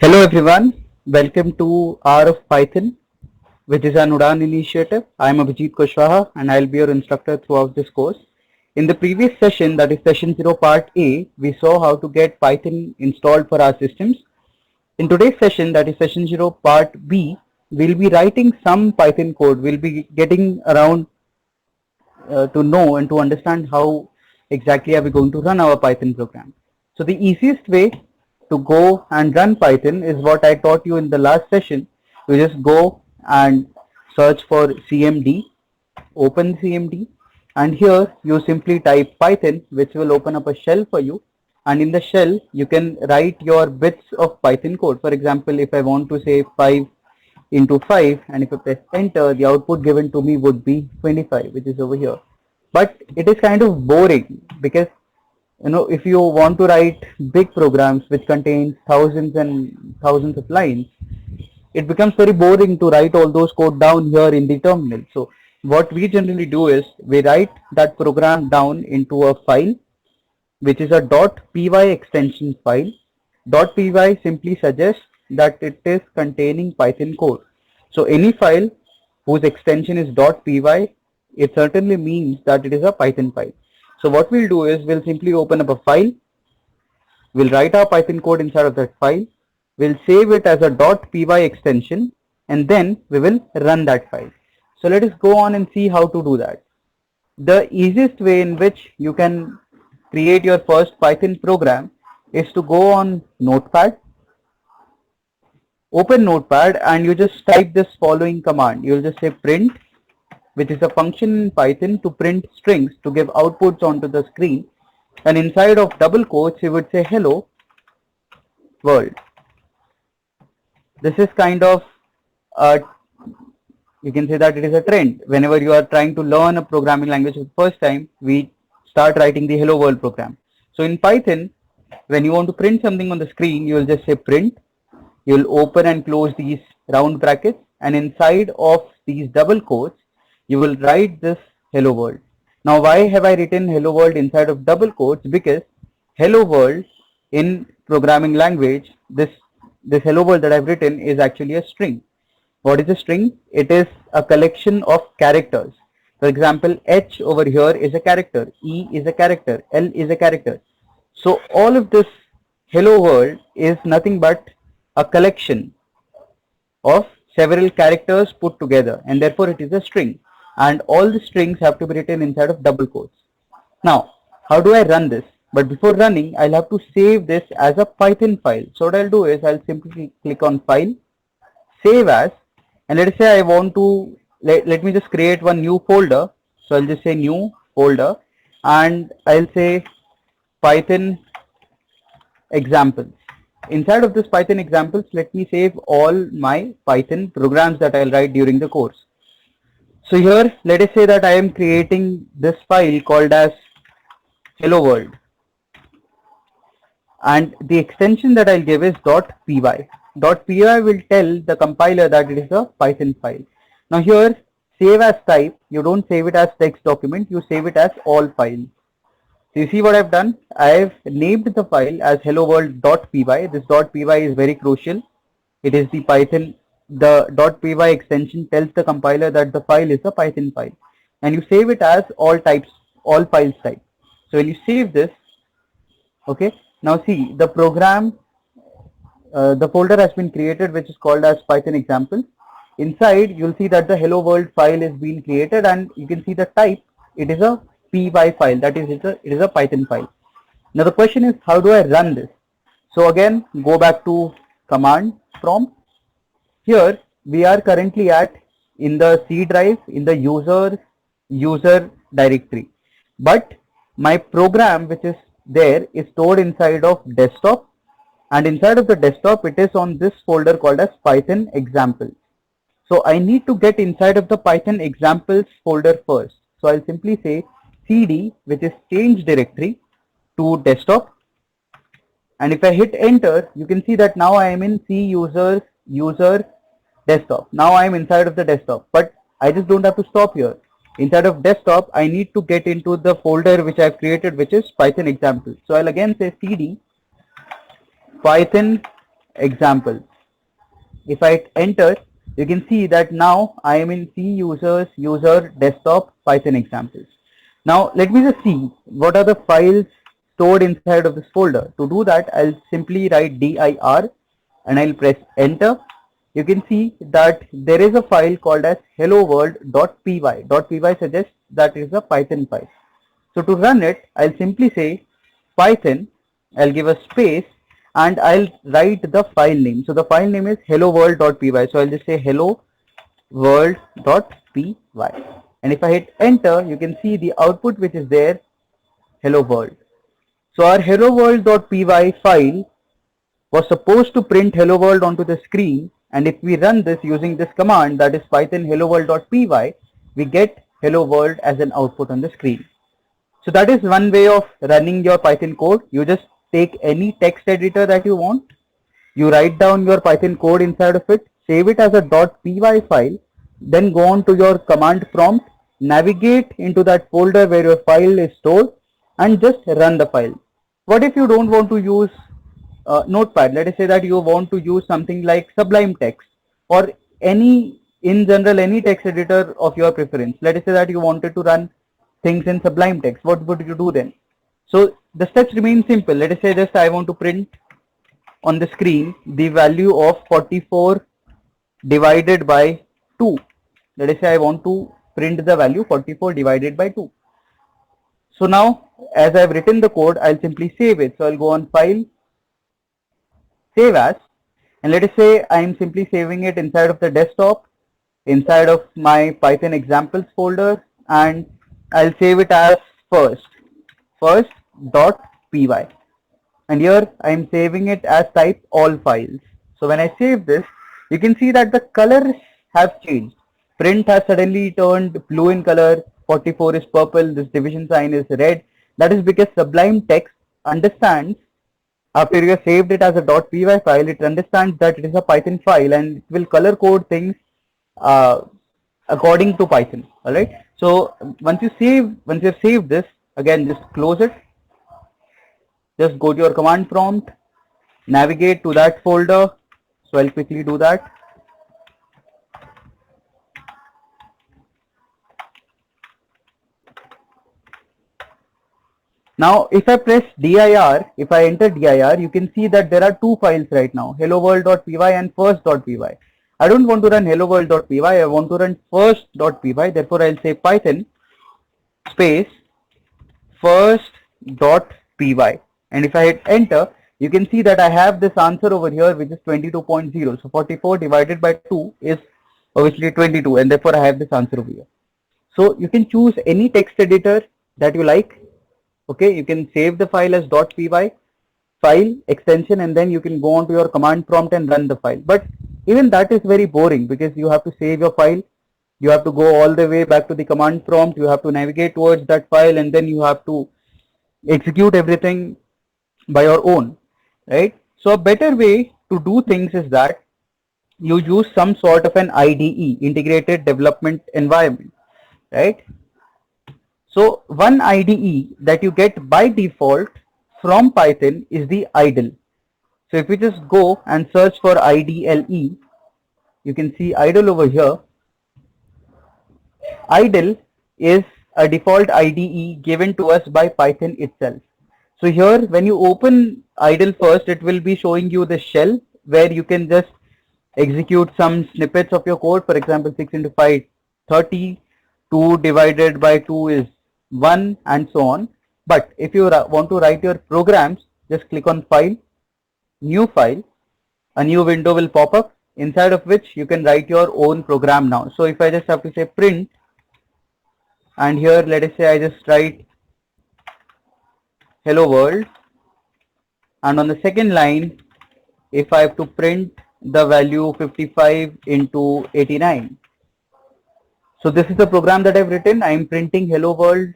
Hello everyone, welcome to Hour of Python, which is an Udan initiative. I am Abhijit Kushwaha and I'll be your instructor throughout this course. In the previous session, that is session 0 part A, we saw how to get Python installed for our systems. In today's session, that is session 0 part B, we'll be writing some Python code. We'll be getting around to know and to understand how exactly are we going to run our Python program. So the easiest way to go and run Python is what I taught you in the last session. You just go and search for CMD, open CMD, and here you simply type Python, which will open up a shell for you. And in the shell, you can write your bits of Python code. For example, if I want to say 5 into 5 and if I press enter, the output given to me would be 25, which is over here. But it is kind of boring because if you want to write big programs which contains thousands and thousands of lines, it becomes very boring to write all those code down here in the terminal. So what we generally do is we write that program down into a file which is a .py extension file. .py simply suggests that it is containing Python code. So any file whose extension is .py, it certainly means that it is a Python file. So what we'll do is we'll simply open up a file, we'll write our Python code inside of that file, we'll save it as a .py extension, and then we will run that file. So let us go on and see how to do that. The easiest way in which you can create your first Python program is to go on Notepad, open Notepad, and you just type this following command. You'll just say print, which is a function in Python to print strings to give outputs onto the screen, and inside of double quotes you would say hello world. This is kind of you can say that it is a trend. Whenever you are trying to learn a programming language for the first time, we start writing the hello world program. So in Python, when you want to print something on the screen, you will just say print, you will open and close these round brackets, and inside of these double quotes you will write this hello world. Now why have I written hello world inside of double quotes? Because hello world in programming language, this hello world that I've written is actually a string. What is a string? It is a collection of characters. For example, H over here is a character, E is a character, L is a character. So all of this hello world is nothing but a collection of several characters put together, and therefore it is a string, and all the strings have to be written inside of double quotes. Now how do I run this? But before running, I'll have to save this as a Python file. So what I'll do is I'll simply click on file, save as, and let us say I want to let me just create one new folder. So I'll just say new folder, and I'll say Python examples. Inside of this Python examples, let me save all my Python programs that I'll write during the course. So here, let us say that I am creating this file called as hello world, and the extension that I'll give is .py. .py will tell the compiler that it is a Python file. Now here, save as type, you don't save it as text document, you save it as all files. So you see what I've done? I've named the file as hello world.py. This .py is very crucial. It is the Python, the .py extension tells the compiler that the file is a Python file, and you save it as all types, all files type. So when you save this, okay, now see the program, the folder has been created which is called as Python example. Inside you'll see that the hello world file is being created, and you can see the type, it is a py file, that is it is a Python file. Now the question is, how do I run this? So again, go back to command prompt. Here we are currently at in the C drive in the user directory, but my program which is there is stored inside of desktop, and inside of the desktop it is on this folder called as Python examples. So I need to get inside of the Python examples folder first. So I'll simply say cd, which is change directory, to desktop, and if I hit enter, you can see that now I am in C user desktop. Now I am inside of the desktop, but I just don't have to stop here. Inside of desktop, I need to get into the folder which I have created, which is Python example. So I'll again say cd Python examples. If I hit enter, you can see that now I am in C users user desktop Python examples. Now let me just see what are the files stored inside of this folder. To do that, I'll simply write dir and I'll press enter. You can see that there is a file called as helloworld.py. .py suggests that is a Python file. So to run it, I'll simply say Python, I'll give a space and I'll write the file name. So the file name is helloworld.py. So I'll just say helloworld.py. And if I hit enter, you can see the output which is there, hello world. So our helloworld.py file was supposed to print hello world onto the screen, and if we run this using this command, that is python helloworld.py, we get hello world as an output on the screen. So that is one way of running your Python code. You just take any text editor that you want, you write down your Python code inside of it, save it as a .py file, then go on to your command prompt, navigate into that folder where your file is stored and just run the file. What if you don't want to use Notepad? Let us say that you want to use something like Sublime Text or any text editor of your preference. Let us say that you wanted to run things in Sublime Text. What would you do then? So the steps remain simple. Let us say just I want to print on the screen the value of 44 divided by 2. Let us say I want to print the value 44 divided by 2. So now as I have written the code, I'll simply save it. So I'll go on file, save as, and let us say I'm simply saving it inside of the desktop, inside of my Python examples folder, and I'll save it as first.py. And here I am saving it as type all files. So when I save this, you can see that the colors have changed. Print has suddenly turned blue in color, 44 is purple, this division sign is red. That is because Sublime Text understands, after you have saved it as a .py file, it understands that it is a Python file and it will color code things according to Python. Alright. So once you have saved this, again just close it. Just go to your command prompt, navigate to that folder. So I'll quickly do that. Now if I press dir, if I enter dir, you can see that there are two files right now, helloworld.py and first.py. I don't want to run helloworld.py, I want to run first.py. Therefore I'll say Python space first.py. And if I hit enter, you can see that I have this answer over here, which is 22.0. So 44 divided by 2 is obviously 22, and therefore I have this answer over here. So you can choose any text editor that you like. Okay, you can save the file as .py file extension, and then you can go on to your command prompt and run the file. But even that is very boring because you have to save your file. You have to go all the way back to the command prompt. You have to navigate towards that file, and then you have to execute everything by your own, right? So a better way to do things is that you use some sort of an IDE, integrated development environment, right? So one IDE that you get by default from Python is the idle. So if you just go and search for IDLE, you can see idle over here. Idle is a default IDE given to us by Python itself. So here when you open idle first, it will be showing you the shell where you can just execute some snippets of your code. For example, 6 into 5, 30, 2 divided by 2 is 1, and so on. But if you want to write your programs, just click on file, new file, a new window will pop up inside of which you can write your own program now. So if I just have to say print, and here let us say I just write hello world, and on the second line if I have to print the value 55 into 89. So this is the program that I've written. I am printing hello world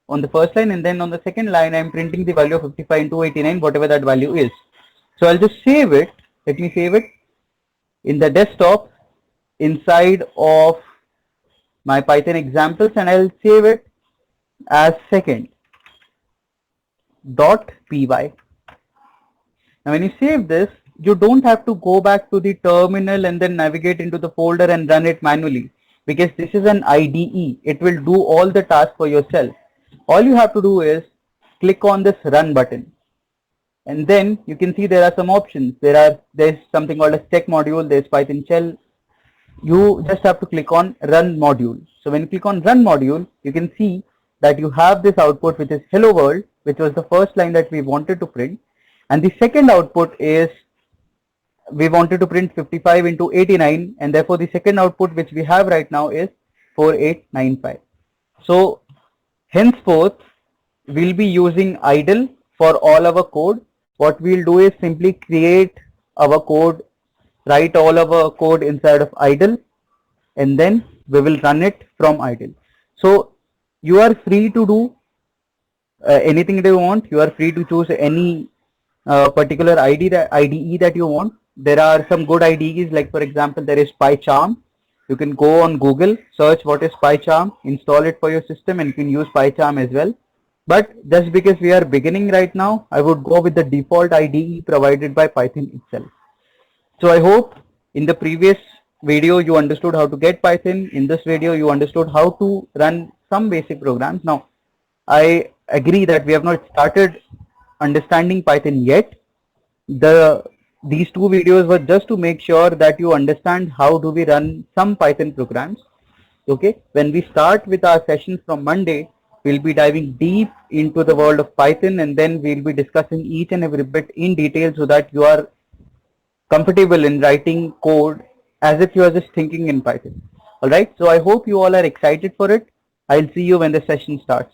on the first line, and then on the second line I am printing the value of 55 into 89, whatever that value is. So I'll just save it. Let me save it in the desktop inside of my Python examples, and I'll save it as second.py. Now when you save this, you don't have to go back to the terminal and then navigate into the folder and run it manually, because this is an IDE. It will do all the tasks for yourself. All you have to do is click on this run button, and then you can see there are some options. There's something called a check module, there's Python shell. You just have to click on run module. So when you click on run module, you can see that you have this output, which is hello world, which was the first line that we wanted to print. And the second output is, we wanted to print 55 into 89, and therefore the second output which we have right now is 4895. So henceforth we'll be using idle for all our code. What we'll do is simply create our code, write all our code inside of idle, and then we will run it from idle. So you are free to do anything that you want. You are free to choose any particular IDE that you want. There are some good IDEs, like for example there is PyCharm. You can go on Google, search what is PyCharm, install it for your system, and you can use PyCharm as well. But just because we are beginning right now, I would go with the default IDE provided by Python itself. So I hope in the previous video you understood how to get Python. In this video you understood how to run some basic programs. Now I agree that we have not started understanding Python yet. These two videos were just to make sure that you understand how do we run some Python programs. Okay, when we start with our sessions from Monday, we'll be diving deep into the world of Python, and then we'll be discussing each and every bit in detail so that you are comfortable in writing code as if you are just thinking in Python. Alright, so I hope you all are excited for it. I'll see you when the session starts.